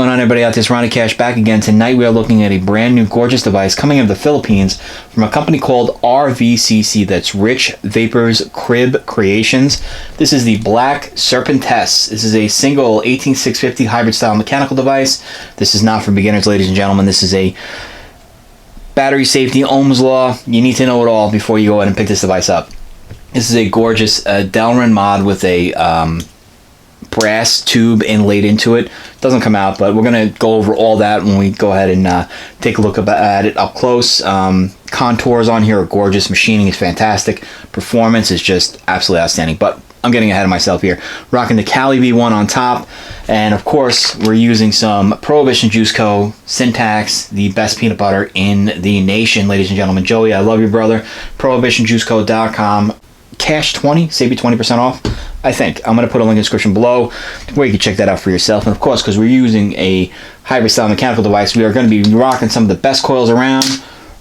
going on, everybody out there? It's ronniecash back again. Tonight we are looking at a brand new gorgeous device coming out of the Philippines from a company called RVCC. That's Rich Vapers Crib Creations. This is the Black SERPENTES. This is a single 18650 hybrid style mechanical device. This is not for beginners, ladies and gentlemen. This is a battery safety, Ohm's law. You need to know it all before you go ahead and pick this device up. This is a gorgeous Delrin mod with a brass tube inlaid into it. Doesn't come out, but we're going to go over all that when we go ahead and take a look at it up close. Contours on here are gorgeous. Machining is fantastic. Performance is just absolutely outstanding. But I'm getting ahead of myself here. Rocking the Cali V1 on top. And of course, we're using some Prohibition Juice Co. Syntax, the best peanut butter in the nation, ladies and gentlemen. Joey, I love you, brother. ProhibitionJuiceCo.com. Cash 20, save you 20% off. I think I'm going to put a link in the description below where you can check that out for yourself. And of course, because we're using a hybrid style mechanical device, we are going to be rocking some of the best coils around.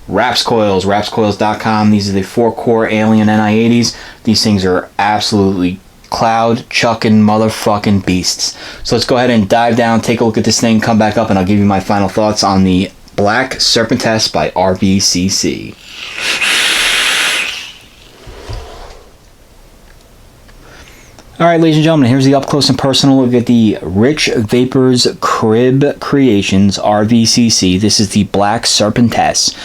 Raps Coils, rapscoils.com. These are the 4-core Alien NI80s. These things are absolutely cloud chucking motherfucking beasts. So let's go ahead and dive down, take a look at this thing, come back up, and I'll give you my final thoughts on the Black SERPENTES by RVCC. Alright, ladies and gentlemen, here's the up close and personal look at the Rich Vapers Crib Creations RVCC. This is the Black SERPENTES.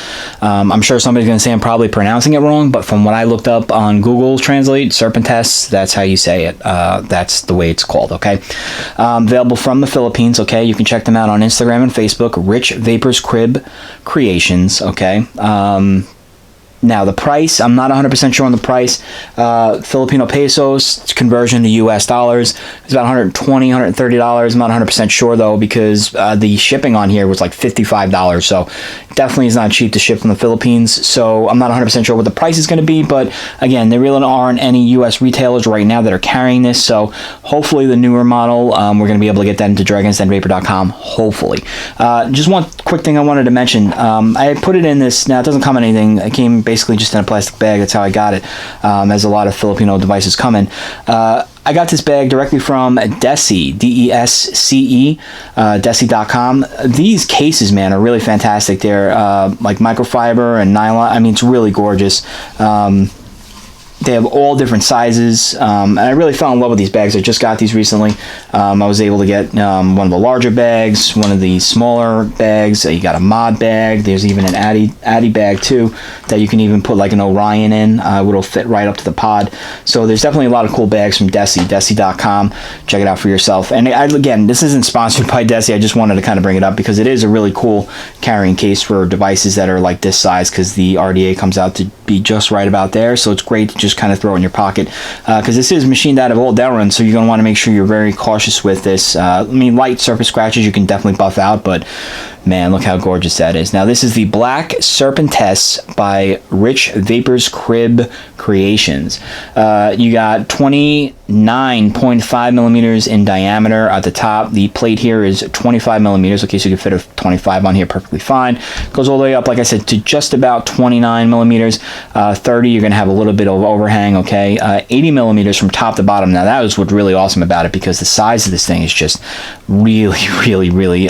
I'm sure somebody's going to say I'm probably pronouncing it wrong, but from what I looked up on Google Translate, SERPENTES, that's how you say it. That's the way it's called, okay? Available from the Philippines, okay? You can check them out on Instagram and Facebook, Rich Vapers Crib Creations, okay? Now, the price, I'm not 100% sure on the price. Filipino pesos, conversion to US dollars, it's about $120, $130. I'm not 100% sure, though, because the shipping on here was like $55. So definitely is not cheap to ship from the Philippines. So I'm not 100% sure what the price is going to be. But again, there really aren't any US retailers right now that are carrying this. So hopefully the newer model, we're going to be able to get that into dragonsdenvapor.com, hopefully. Just one quick thing I wanted to mention. I put it in this, now it doesn't come in anything. It came basically just in a plastic bag. That's how I got it, as a lot of Filipino devices come in. I got this bag directly from Desi, D-E-S-C-E, Desi.com. These cases, man, are really fantastic. They're like microfiber and nylon. I mean, it's really gorgeous. They have all different sizes, and I really fell in love with these bags. I just got these recently. I was able to get one of the larger bags, one of the smaller bags. You got a mod bag. There's even an Addy bag too that you can even put like an Orion in. It'll fit right up to the pod. So there's definitely a lot of cool bags from Desi, Desi.com. Check it out for yourself. And again, this isn't sponsored by Desi. I just wanted to kind of bring it up because it is a really cool carrying case for devices that are like this size, because the RDA comes out to be just right about there. So it's great to just kind of throw in your pocket, because this is machined out of old Delrin, so you're going to want to make sure you're very cautious with this. I mean, light surface scratches you can definitely buff out, but man, look how gorgeous that is. Now, this is the Black SERPENTES by Rich Vapers Crib Creations. You got 29.5 millimeters in diameter at the top. The plate here is 25 millimeters. Okay, so you can fit a 25 on here perfectly fine. Goes all the way up, like I said, to just about 29 millimeters. 30, you're going to have a little bit of overhang, okay? 80 millimeters from top to bottom. Now, that was what's really awesome about it, because the size of this thing is just really, really, really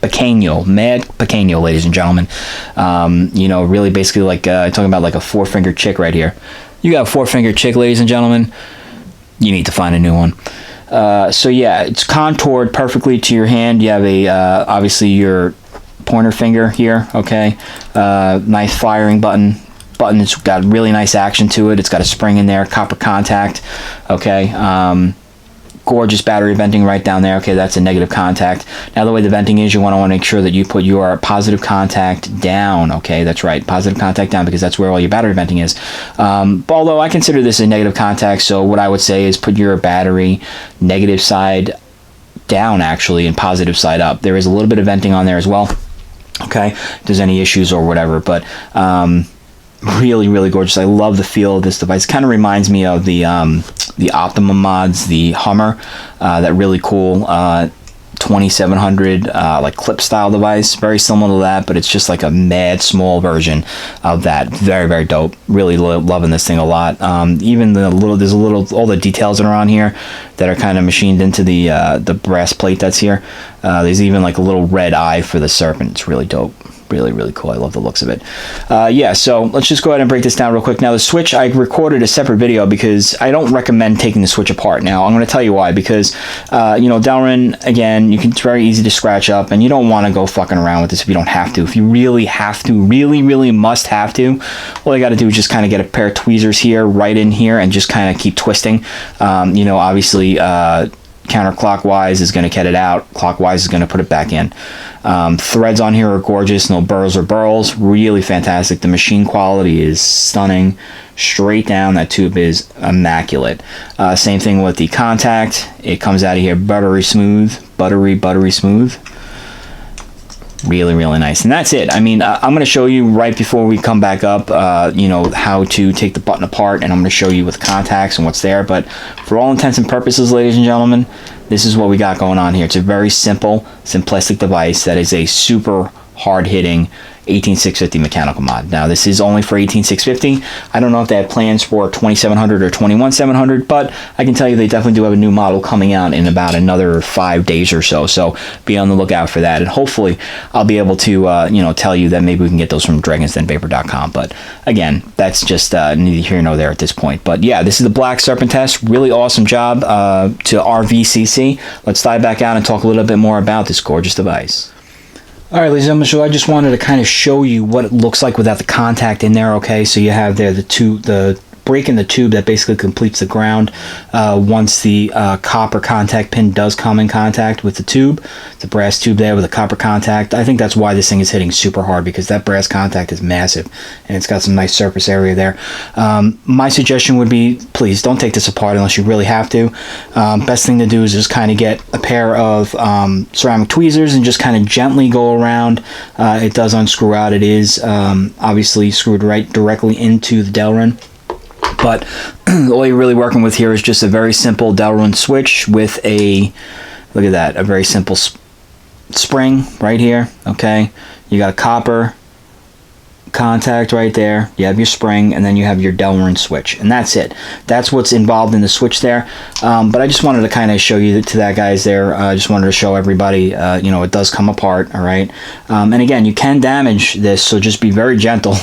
pequeño, mad pequeño, ladies and gentlemen. You know, really basically like talking about like a 4-finger chick right here. You got a 4-finger chick, ladies and gentlemen, you need to find a new one. So yeah, it's contoured perfectly to your hand. You have a obviously your pointer finger here, okay? Nice firing button. It's got really nice action to it. It's got a spring in there, copper contact, okay? Gorgeous battery venting right down there. Okay, that's a negative contact. Now, the way the venting is, you want to make sure that you put your positive contact down. Okay, that's right, positive contact down, because that's where all your battery venting is. Although I consider this a negative contact, so what I would say is put your battery negative side down, actually, and positive side up. There is a little bit of venting on there as well. Okay, if there's any issues or whatever, but really, really gorgeous. I love the feel of this device. It kind of reminds me of the Optimum mods, the Hummer, that really cool 2700 like clip style device, very similar to that, but it's just like a mad small version of that. Very, very dope. Really loving this thing a lot. Even there's all the details that are on here that are kind of machined into the brass plate that's here. There's even like a little red eye for the serpent. It's really dope. Really, really cool. I love the looks of it. Yeah, so let's just go ahead and break this down real quick. Now, the switch, I recorded a separate video because I don't recommend taking the switch apart. Now, I'm going to tell you why. Because, you know, Delrin, again, it's very easy to scratch up, and you don't want to go fucking around with this if you don't have to. If you really have to, really must have to, all you got to do is just kind of get a pair of tweezers here, right in here, and just kind of keep twisting. You know, obviously, counterclockwise is going to get it out. Clockwise is going to put it back in. Threads on here are gorgeous. No burrs or burls. Really fantastic. The machine quality is stunning. Straight down. That tube is immaculate. Same thing with the contact. It comes out of here buttery smooth. Buttery smooth. Really, really nice. And that's it. I mean, I'm going to show you right before we come back up, you know, how to take the button apart, and I'm going to show you with contacts and what's there. But for all intents and purposes, ladies and gentlemen, this is what we got going on here. It's a very simple, simplistic device that is a super hard-hitting 18650 mechanical mod. Now, this is only for 18650. I don't know if they have plans for 2700 or 21700, but I can tell you they definitely do have a new model coming out in about another 5 days or so. So be on the lookout for that, and hopefully I'll be able to you know, tell you that maybe we can get those from dragonsdenvapor.com. But again, that's just neither here nor there at this point. But yeah, this is the Black Serpentesse. Really awesome job to RVCC. Let's dive back out and talk a little bit more about this gorgeous device. All right, ladies and gentlemen, so I just wanted to kind of show you what it looks like without the contact in there, okay? So you have there the break in the tube that basically completes the ground once the copper contact pin does come in contact with the tube. The brass tube there with a copper contact. I think that's why this thing is hitting super hard, because that brass contact is massive, and it's got some nice surface area there. My suggestion would be, please don't take this apart unless you really have to. Best thing to do is just kind of get a pair of ceramic tweezers and just kind of gently go around. It does unscrew out. It is obviously screwed right directly into the Delrin. But all you're really working with here is just a very simple Delrin switch with a, look at that, a very simple spring right here, okay? You got a copper contact right there, you have your spring, and then you have your Delrin switch, and that's it. That's what's involved in the switch there. But I just wanted to kind of show you to that, guys, there. I just wanted to show everybody, you know, it does come apart, all right? And again, you can damage this, so just be very gentle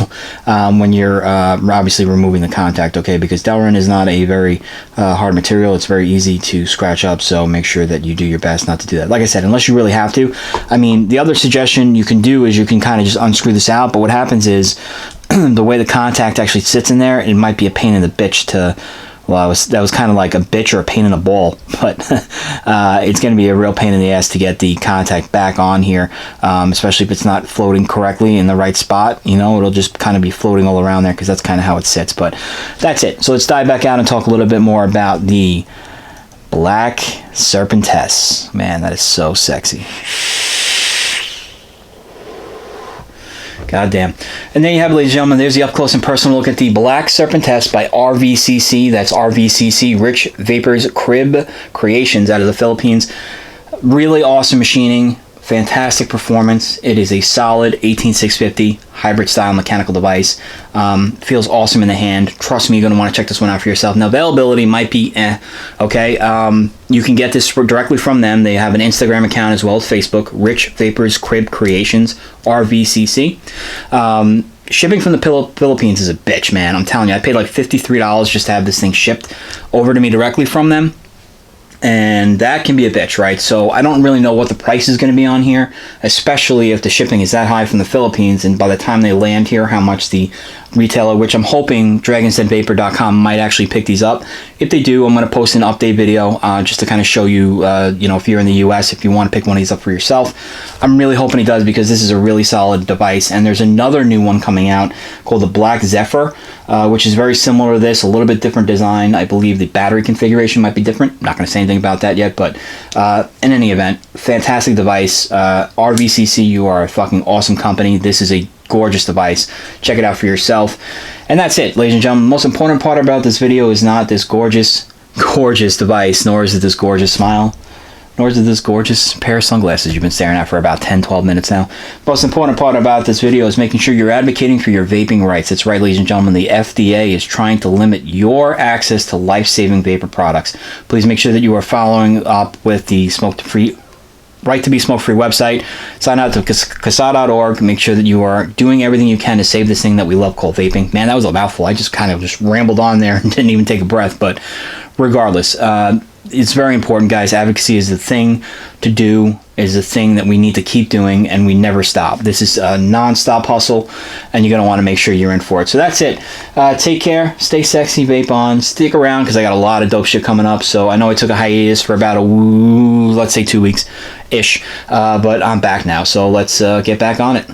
when you're obviously removing the contact, okay? Because Delrin is not a very hard material. It's very easy to scratch up, so make sure that you do your best not to do that. Like I said, unless you really have to. I mean, the other suggestion you can do is you can kind of just unscrew this out, but what happens is the way the contact actually sits in there, it might be a pain in the bitch to, well, that was kind of like a bitch or a pain in the ball, but it's going to be a real pain in the ass to get the contact back on here, especially if it's not floating correctly in the right spot. You know, it'll just kind of be floating all around there because that's kind of how it sits. But that's it. So let's dive back out and talk a little bit more about the Black Serpentesse. Man, that is so sexy. God damn. And there you have it, ladies and gentlemen. There's the up close and personal look at the Black Serpentesse by RVCC. That's RVCC, Rich Vapers Crib Creations, out of the Philippines. Really awesome machining. Fantastic performance. It is a solid 18650 hybrid style mechanical device. Feels awesome in the hand. Trust me, you're going to want to check this one out for yourself. Now, availability might be okay. You can get this directly from them. They have an Instagram account as well as Facebook, Rich Vapers Crib Creations, RVCC. Shipping from the Philippines is a bitch, man. I'm telling you, I paid like $53 just to have this thing shipped over to me directly from them. And that can be a bitch, right? So I don't really know what the price is going to be on here, especially if the shipping is that high from the Philippines, and by the time they land here, how much the retailer, which I'm hoping dragonsdenvapor.com might actually pick these up. If they do, I'm going to post an update video just to kind of show you, you know, if you're in the US, if you want to pick one of these up for yourself. I'm really hoping he does, because this is a really solid device. And there's another new one coming out called the Black Zephyr, which is very similar to this, a little bit different design. I believe the battery configuration might be different. I'm not going to say anything about that yet, but in any event, fantastic device. RVCC, you are a fucking awesome company. This is a gorgeous device. Check it out for yourself. And that's it, ladies and gentlemen. The most important part about this video is not this gorgeous device, nor is it this gorgeous smile. nor did this gorgeous pair of sunglasses you've been staring at for about 10-12 minutes now. Most important part about this video is making sure you're advocating for your vaping rights. That's right, ladies and gentlemen, the FDA is trying to limit your access to life-saving vapor products. Please make sure that you are following up with the Right to Be Smoke-Free website. Sign out to CASA.org. Make sure that you are doing everything you can to save this thing that we love called vaping. Man, that was a mouthful. I just kind of just rambled on there and didn't even take a breath. But regardless, it's very important, guys. Advocacy is the thing to do, is the thing that we need to keep doing, and we never stop. This is a non-stop hustle, and you're going to want to make sure you're in for it. So that's it. Take care. Stay sexy. Vape on. Stick around, because I got a lot of dope shit coming up. So I know I took a hiatus for about let's say 2 weeks-ish, but I'm back now. So let's get back on it.